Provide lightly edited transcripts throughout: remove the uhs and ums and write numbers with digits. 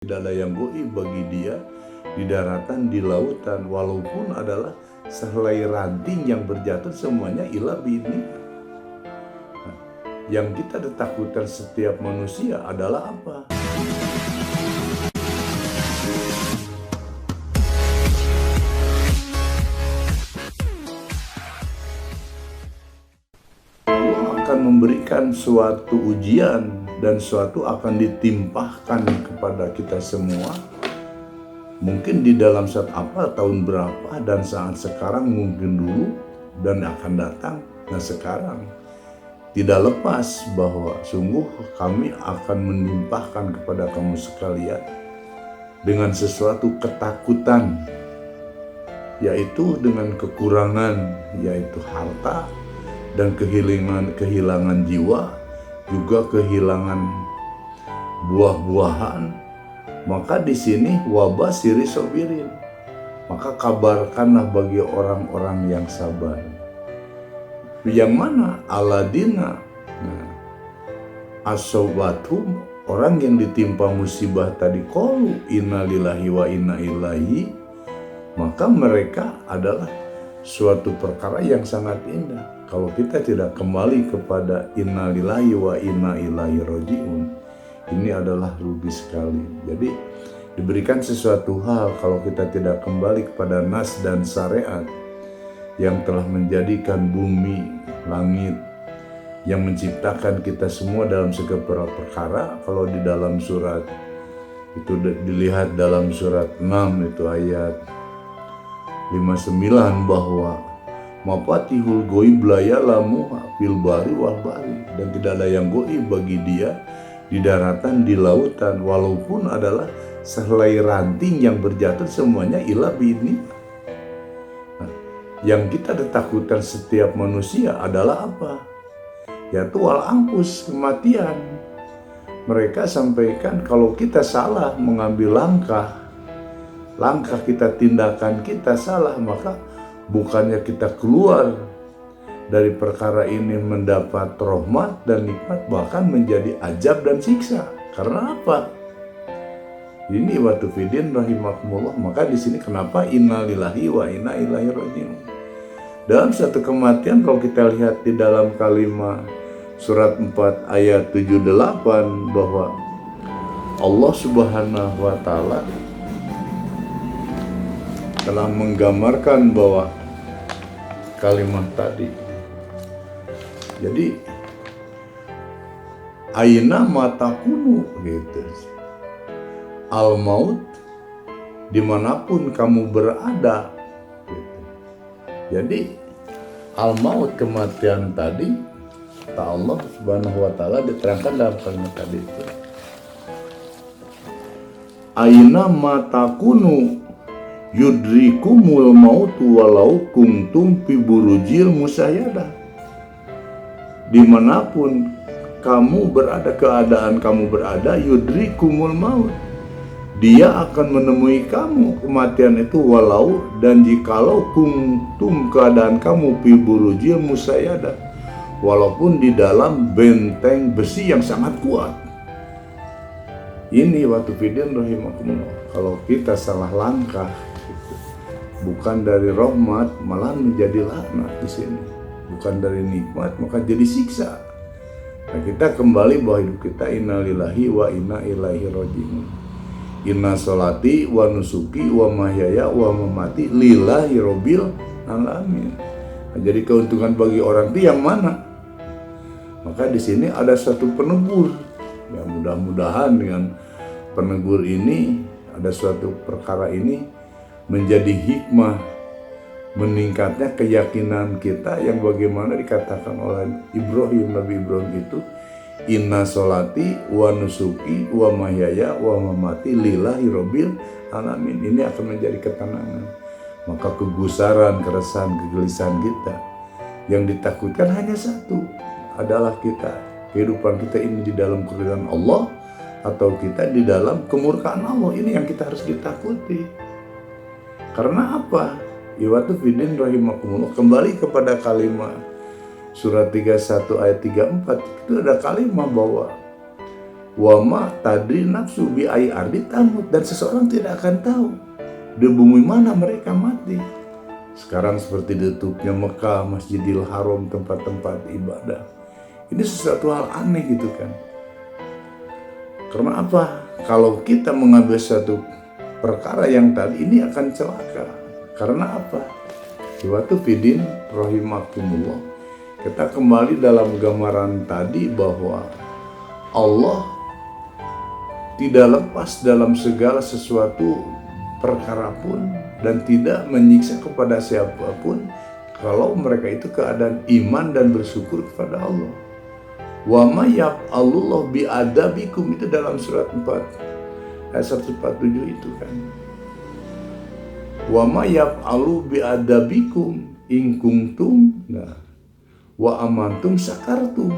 Tidak ada yang goib bagi dia di daratan, di lautan, walaupun adalah sehelai ranting yang berjatuh, semuanya ilah biidni. Yang kita ditakutkan setiap manusia adalah apa? Allah akan memberikan suatu ujian dan suatu akan ditimpahkan kepada kita semua. Mungkin di dalam saat apa, tahun berapa, dan saat sekarang, mungkin dulu dan akan datang. Nah sekarang tidak lepas bahwa sungguh kami akan menimpahkan kepada kamu sekalian dengan sesuatu ketakutan, yaitu dengan kekurangan, yaitu harta, dan kehilangan jiwa, juga kehilangan buah-buahan. Maka di sini wabah siri sobirin, maka kabarkanlah bagi orang-orang yang sabar. Yang mana? Aladina asobatum, orang yang ditimpa musibah tadi, qalu inna lillahi wa inna ilaihi, maka mereka adalah suatu perkara yang sangat indah. Kalau kita tidak kembali kepada inna lillahi wa inna ilaihi rajiun, ini adalah rugi sekali. Jadi diberikan sesuatu hal kalau kita tidak kembali kepada nas dan syariat yang telah menjadikan bumi, langit, yang menciptakan kita semua dalam segala perkara. Kalau di dalam surat itu dilihat dalam surat 6 itu ayat 59 bahwa mafatihul goib la ya'lamuha fil bari wal bahri, dan tidak ada yang goib bagi dia di daratan, di lautan, walaupun adalah sehelai ranting yang berjatuh, semuanya ilah biidni. Yang kita ditakutkan setiap manusia adalah apa? Yaitu wal angkus, kematian. Mereka sampaikan kalau kita salah mengambil langkah kita, tindakan kita salah, maka bukannya kita keluar dari perkara ini mendapat rahmat dan nikmat, bahkan menjadi azab dan siksa. Karena apa? Ini watu fidin rahimakumullah. Maka di sini kenapa inna lillahi wa inna ilaihi rajiun. Dalam satu kematian, kalau kita lihat di dalam kalimat surat 4 ayat 78 bahwa Allah Subhanahu wa taala telah menggambarkan bahwa kalimat tadi. Jadi aina matakunu gitu. Al maut, dimanapun kamu berada gitu. Jadi al maut, kematian tadi, kata Allah Subhanahu wa taala diterangkan dalam kalimat tadi itu. Aina matakunu yudrikumul mautu walau kuntum fi burujil musayyadah. Dimanapun kamu berada, keadaan kamu berada, yudrikumul maut, dia akan menemui kamu, kematian itu, walau, dan jikalau kuntum, keadaan kamu, fi burujil musayyadah, walaupun di dalam benteng besi yang sangat kuat. Ini watu fidin rahimakumullah. Kalau kita salah langkah, bukan dari rahmat, malah menjadi laknat di sini. Bukan dari nikmat, maka jadi siksa. Nah, kita kembali bahwa hidup kita inna lillahi wa inna ilaihi rajiun. Inna sholati wa nusuki wa mahyaya wa mamati lillahi rabbil alamin. Nah, jadi keuntungan bagi orang itu yang mana? Maka di sini ada satu penegur. Ya, mudah-mudahan dengan penegur ini, ada suatu perkara ini menjadi hikmah, meningkatnya keyakinan kita yang bagaimana dikatakan oleh Ibrahim, Nabi Ibrahim itu, inna sholati wa nusuki wa mahyaya wa mamati lillahi rabbil alamin. Ini akan menjadi ketenangan. Maka kegusaran, keresahan, kegelisahan kita yang ditakutkan hanya satu, adalah kita, kehidupan kita ini di dalam keridhaan Allah atau kita di dalam kemurkaan Allah. Ini yang kita harus ditakuti. Karena apa? Iwatu fidin rahimakumullah, kembali kepada kalimat surat 31 ayat 34, itu ada kalimat bahwa Wa ma tadri nafsu bi ayyi ardi tamut, dan seseorang tidak akan tahu di bumi mana mereka mati. Sekarang seperti ditutupnya Mekah, Masjidil Haram, tempat-tempat ibadah. Ini sesuatu hal aneh gitu kan. Karena apa? Kalau kita mengambil satu perkara yang tadi ini akan celaka. Karena apa? Suatu fidin rahimakumullah. Kita kembali dalam gambaran tadi bahwa Allah tidak lepas dalam segala sesuatu perkara pun dan tidak menyiksa kepada siapapun kalau mereka itu keadaan iman dan bersyukur kepada Allah. Wa ma yaf'alullahu bi'adabikum, itu dalam surat 4 ayat 147 itu kan. Wa ma yaf'alu bi'adabikum in kuntum wa amantum sakartum.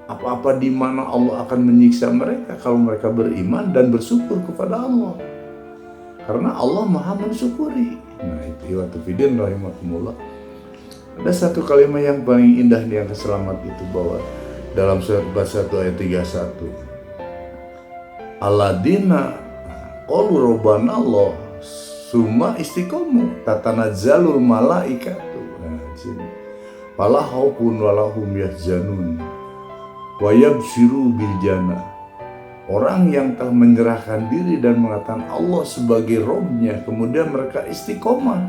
Apa-apa di mana Allah akan menyiksa mereka kalau mereka beriman dan bersyukur kepada Allah. Karena Allah Maha mensyukuri. Nah, itu watufidin rahimakumullah. Ada satu kalimat yang paling indah yang selamat itu, bahwa dalam surat 41 ayat 31. Alladzina qalu rabbana Allah summa istiqamu tatanazzalul malaikatu. Nah, sini. Fala khaufun wala hum yahzanun. Wa yabshiru bil jannah. Orang yang telah menyerahkan diri dan mengatakan Allah sebagai Robnya, kemudian mereka istiqomah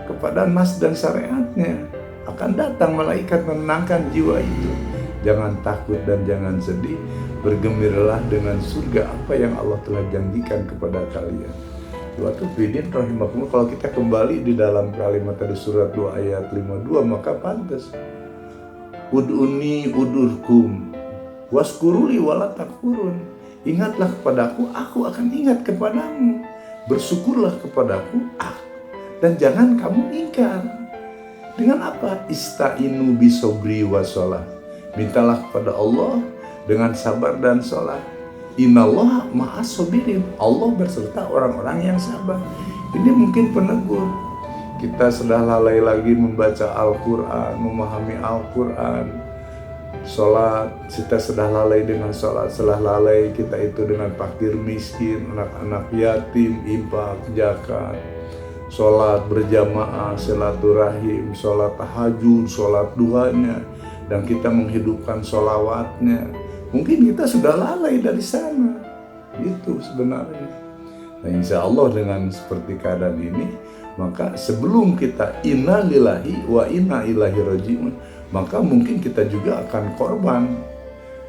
kepada nas dan syariatnya, akan datang malaikat menenangkan jiwa itu. Jangan takut dan jangan sedih, bergembiralah dengan surga apa yang Allah telah janjikan kepada kalian. Suatu bidin rahimakumullah. Kalau kita kembali di dalam kalimat tadi surat 2 ayat 52, maka pantas ud'uni udurkum waskuruli wala takfurun. Ingatlah kepadaku, aku akan ingat kepadamu. Bersyukurlah kepadaku, dan jangan kamu ingkar. Dengan apa? Ista'inu bisobri wa sholat. Mintalah kepada Allah dengan sabar dan sholat. Innallaha ma'as sabirin. Allah berserta orang-orang yang sabar. Ini mungkin penegur. Kita sudah lalai lagi membaca Al-Quran, memahami Al-Quran. Sholat, kita sudah lalai dengan sholat, sudah lalai kita itu dengan fakir miskin, anak-anak yatim, infak, zakat, sholat berjamaah, silaturahim, sholat tahajud, sholat duhanya, dan kita menghidupkan sholawatnya. Mungkin kita sudah lalai dari sana, itu sebenarnya. Nah, insya Allah dengan seperti keadaan ini, maka sebelum kita inna lillahi wa inna ilaihi rajiun, maka mungkin kita juga akan korban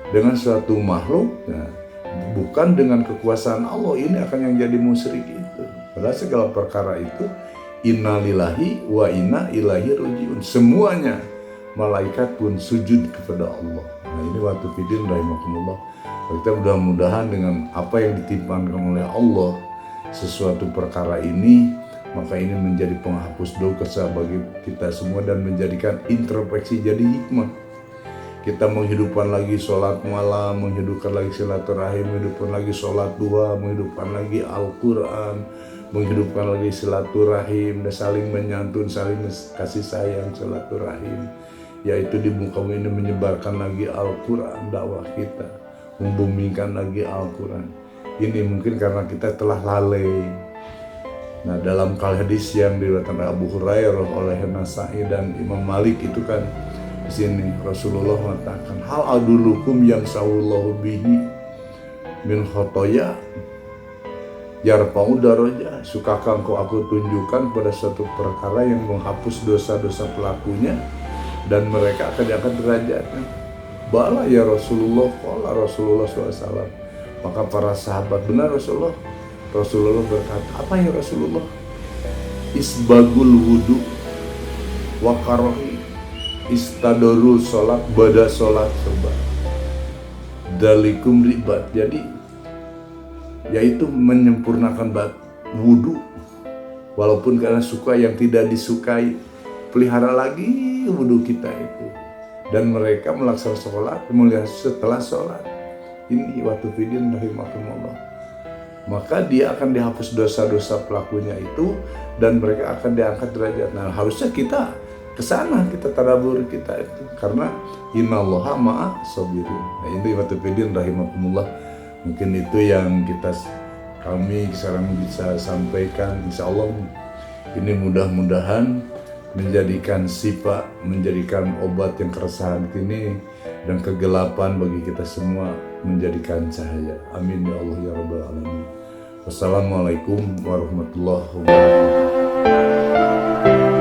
dengan suatu makhluk, bukan dengan kekuasaan Allah. Ini akan yang jadi musyrik itu. Padahal segala perkara itu inna lillahi wa inna ilaihi rajiun. Semuanya, malaikat pun sujud kepada Allah. Nah, ini waktu fidin rahimakumullah. Kita mudah-mudahan dengan apa yang ditimpakan oleh Allah sesuatu perkara ini, maka ini menjadi penghapus dosa bagi kita semua dan menjadikan introspeksi jadi hikmah. Kita menghidupkan lagi sholat malam, menghidupkan lagi silaturahim, menghidupkan lagi sholat duha, menghidupkan lagi Al-Quran, menghidupkan lagi silaturahim, dan saling menyantun, saling kasih sayang, silaturahim. Yaitu di muka bumi ini menyebarkan lagi Al-Quran, dakwah kita, membumikan lagi Al-Quran. Ini mungkin karena kita telah lalai. Nah, dalam hadis yang diriwayatkan Abu Hurairah oleh Nasai dan Imam Malik itu kan di sini Rasulullah mengatakan, hal adulukum yang sawallahu bihi min khotoya yarfa'u darajah. Sukakah engkau aku tunjukkan pada suatu perkara yang menghapus dosa-dosa pelakunya dan mereka akan diangkat derajatnya? Bala ya Rasulullah, qala Rasulullah SAW. Maka para sahabat, benar Rasulullah. Rasulullah berkata, apa ya Rasulullah? Isbagul wudu wa karohi istadorul sholat bada sholat sobat dalikum ribat. Jadi yaitu menyempurnakan wudu walaupun karena suka yang tidak disukai, pelihara lagi wudu kita itu. Dan mereka melaksanakan sholat melihat setelah sholat. Ini waktu fidin rahimakumullah. Maka dia akan dihapus dosa-dosa pelakunya itu dan mereka akan diangkat derajat. Nah, harusnya kita kesana kita tadabur kita itu, karena innallaha ma'a sabirin. Nah ini watafidin rahimakumullah, mungkin itu yang kami sekarang bisa sampaikan. Insya Allah ini mudah-mudahan menjadikan sifat, menjadikan obat yang keresahan ini dan kegelapan bagi kita semua menjadikan cahaya. Amin ya Allah ya Rabbal Alamin. Wassalamualaikum warahmatullahi wabarakatuh.